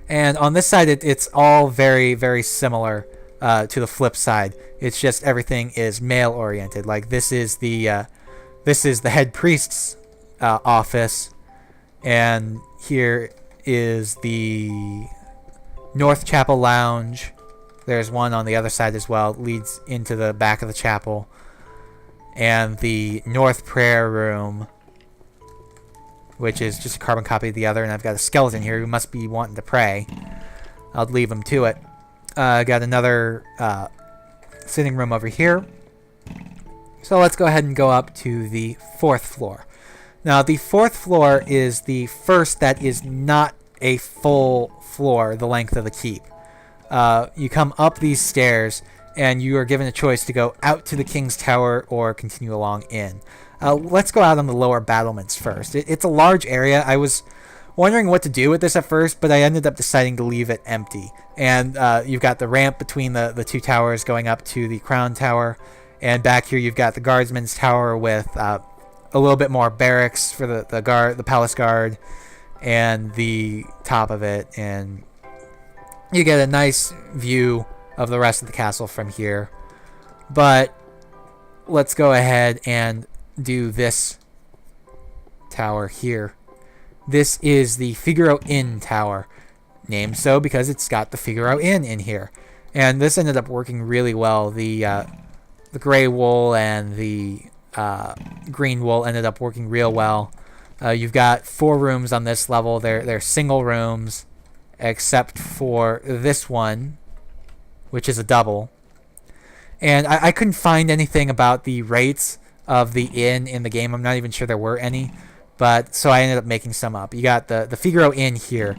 And on this side, it's all very, very similar to the flip side. It's just everything is male oriented. Like this is the head priest's office, and here is the North Chapel Lounge. There's one on the other side as well. It leads into the back of the chapel. And the North Prayer Room, which is just a carbon copy of the other. And I've got a skeleton here who must be wanting to pray. I'll leave him to it. Got another sitting room over here. So let's go ahead and go up to the 4th floor. Now, the 4th floor is the first that is not a full floor, the length of the keep. You come up these stairs, and you are given a choice to go out to the King's Tower or continue along in. Let's go out on the lower battlements first. It's a large area. I was wondering what to do with this at first, but I ended up deciding to leave it empty. And you've got the ramp between the two towers going up to the Crown Tower. And back here you've got the Guardsman's Tower with a little bit more barracks for the Palace Guard, and the top of it. And you get a nice view of the rest of the castle from here. But let's go ahead and do this tower here. This is the Figaro Inn Tower, named so because it's got the Figaro Inn in here. And this ended up working really well. The gray wool and the green wool ended up working real well. You've got 4 rooms on this level. They're single rooms, except for this one, which is a double. And I couldn't find anything about the rates of the inn in the game. I'm not even sure there were any, but so I ended up making some up. You got the Figaro Inn here.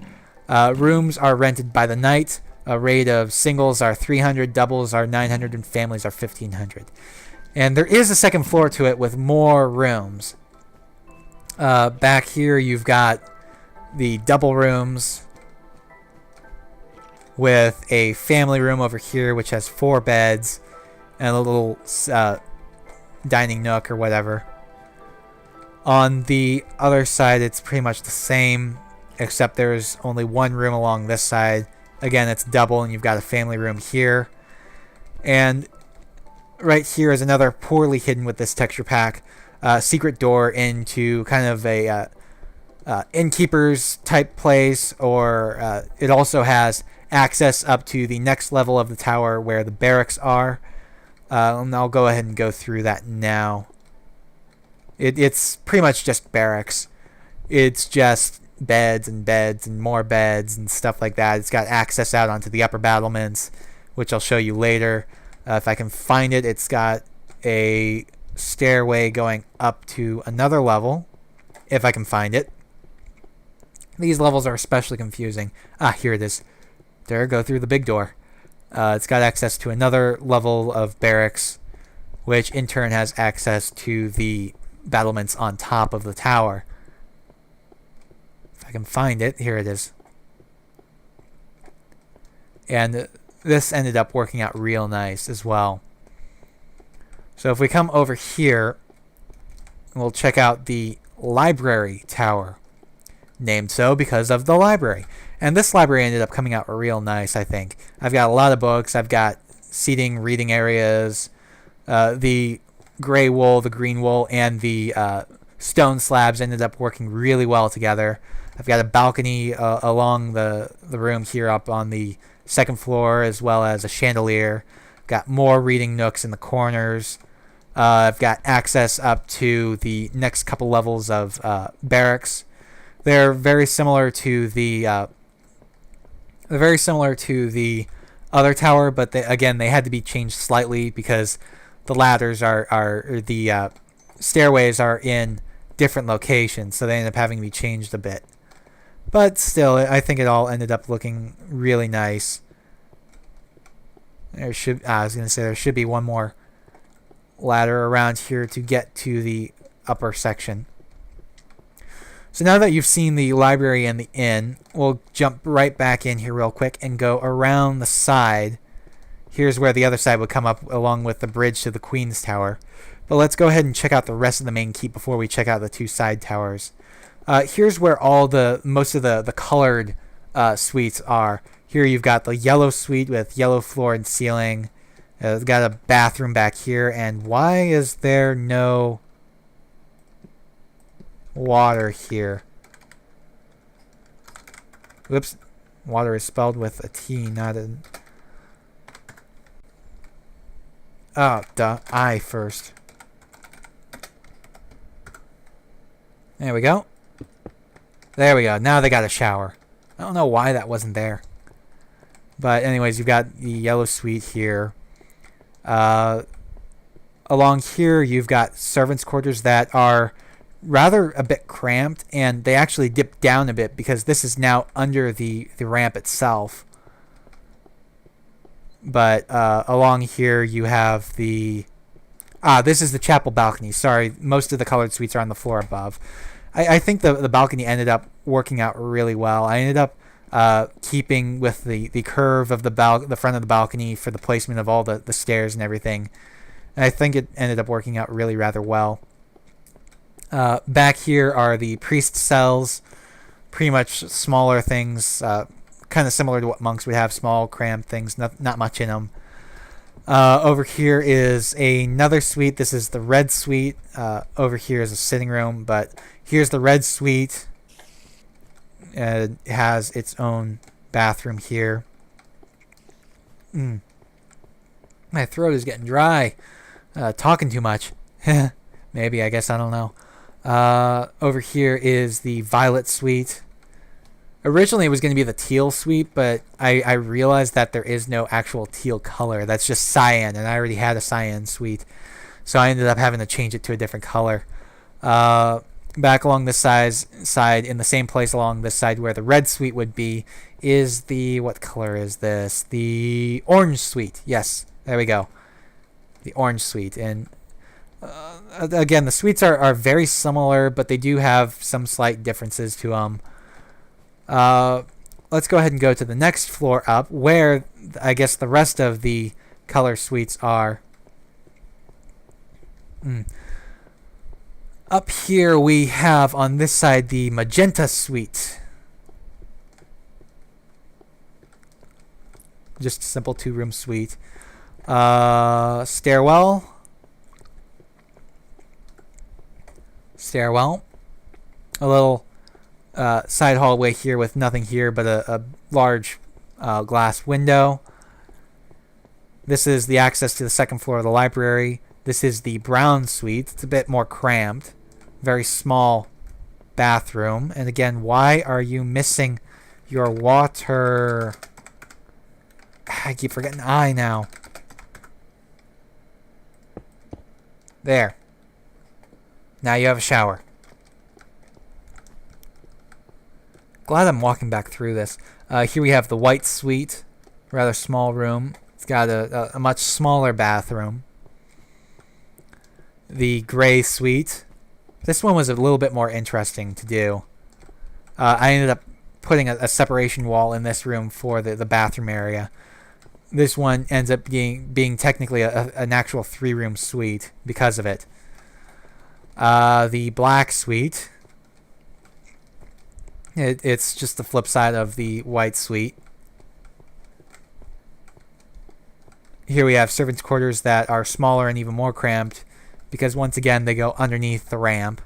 Rooms are rented by the night. A rate of singles are 300, doubles are 900, and families are 1,500. And there is a second floor to it with more rooms. Back here you've got the double rooms with a family room over here which has 4 beds and a little dining nook or whatever. On the other side it's pretty much the same, except there's only 1 room along this side. Again, it's double, and you've got a family room here. And right here is another poorly hidden with this texture pack secret door into kind of a innkeeper's type place, or it also has access up to the next level of the tower where the barracks are. And I'll go ahead and go through that now. It's pretty much just barracks. It's just beds and more beds and stuff like that. It's got access out onto the upper battlements, which I'll show you later. If I can find it, it's got a stairway going up to another level, if I can find it. These levels are especially confusing. Here it is. There, go through the big door. It's got access to another level of barracks, which in turn has access to the battlements on top of the tower. If I can find it, here it is. And this ended up working out real nice as well. So if we come over here, we'll check out the library tower, named so because of the library. And this library ended up coming out real nice, I think. I've got a lot of books. I've got seating, reading areas, the gray wool, the green wool, and the stone slabs ended up working really well together. I've got a balcony along the room here up on the 2nd floor, as well as a chandelier. Got more reading nooks in the corners. I've got access up to the next couple levels of barracks. They're very similar to the other tower, but they had to be changed slightly because the ladders the stairways are in different locations, so they ended up having to be changed a bit. But still, I think it all ended up looking really nice. There should be one more ladder around here to get to the upper section. So now that you've seen the library and the inn, we'll jump right back in here real quick and go around the side. Here's where the other side would come up along with the bridge to the Queen's Tower. But let's go ahead and check out the rest of the main keep before we check out the 2 side towers. Here's where most of the colored suites are. Here you've got the yellow suite with yellow floor and ceiling. It's got a bathroom back here. And why is there no water here? Whoops. Water is spelled with a T, not an... Oh, duh. I first. There we go. There we go. Now they got a shower. I don't know why that wasn't there. But anyways, you've got the yellow suite here. Along here, you've got servants' quarters that are rather a bit cramped, and they actually dip down a bit because this is now under the ramp itself. But along here, you have the... this is the chapel balcony. Sorry, most of the colored suites are on the floor above. I think the balcony ended up working out really well. I ended up keeping with the curve of the front of the balcony for the placement of all the stairs and everything. And I think it ended up working out really rather well. Back here are the priest cells. Pretty much smaller things, kind of similar to what monks would have, small, cramped things, not much in them. Over here is another suite. This is the red suite. Over here is a sitting room, but here's the red suite. It has its own bathroom here. My throat is getting dry. Talking too much. Maybe, I guess, I don't know. Over here is the violet suite. Originally it was going to be the teal suite, but I realized that there is no actual teal color. That's just cyan, and I already had a cyan suite. So I ended up having to change it to a different color. Back along this side, in the same place along this side where the red suite would be, is the... What color is this? The orange suite. Yes, there we go. The orange suite. And again, the suites are very similar, but they do have some slight differences to them. Let's go ahead and go to the next floor up, where I guess the rest of the color suites are. Up here we have on this side the magenta suite. Just a simple 2-room suite. Stairwell. A little side hallway here with nothing here but a large glass window. This is the access to the second floor of the library. This is the brown suite. It's a bit more cramped. Very small bathroom. And again, why are you missing your water? I keep forgetting I now. There. Now you have a shower. Glad I'm walking back through this. Here we have the white suite. Rather small room. It's got a much smaller bathroom. The gray suite. This one was a little bit more interesting to do. I ended up putting a separation wall in this room for the bathroom area. This one ends up being technically an actual 3-room suite because of it. The black suite. It's just the flip side of the white suite. Here we have servants' quarters that are smaller and even more cramped because once again they go underneath the ramp.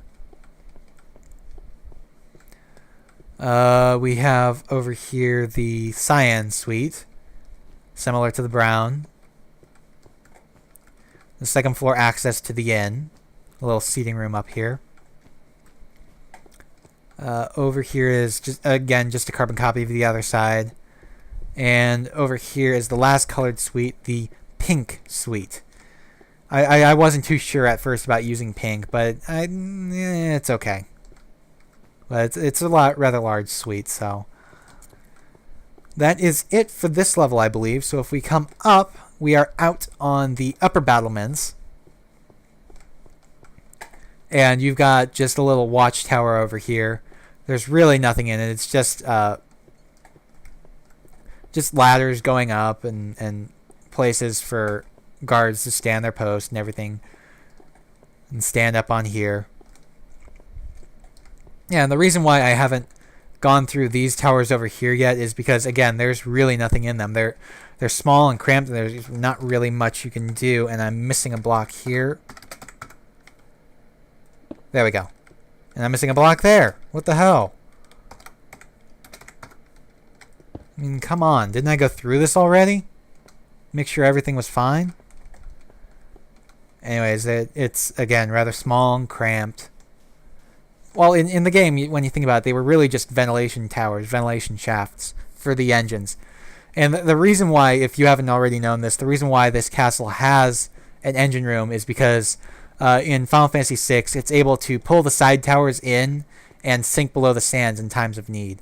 We have over here the cyan suite, similar to the brown. The second floor access to the inn. A little seating room up here. Over here is just a carbon copy of the other side. And over here is the last colored suite, the pink suite. I wasn't too sure at first about using pink, but it's okay. But it's a rather large suite, so that is it for this level, I believe. So if we come up, we are out on the upper battlements. And you've got just a little watchtower over here. There's really nothing in it. It's just ladders going up and places for guards to stand their post and everything. And stand up on here. Yeah, and the reason why I haven't gone through these towers over here yet is because, again, there's really nothing in them. They're small and cramped, and there's not really much you can do, and I'm missing a block here. There we go. And I'm missing a block there. What the hell? I mean, come on. Didn't I go through this already? Make sure everything was fine? Anyways, it's, again, rather small and cramped. Well, in the game, when you think about it, they were really just ventilation towers, ventilation shafts for the engines. And the reason why, if you haven't already known this, the reason why this castle has an engine room is because in Final Fantasy VI, it's able to pull the side towers in and sink below the sands in times of need.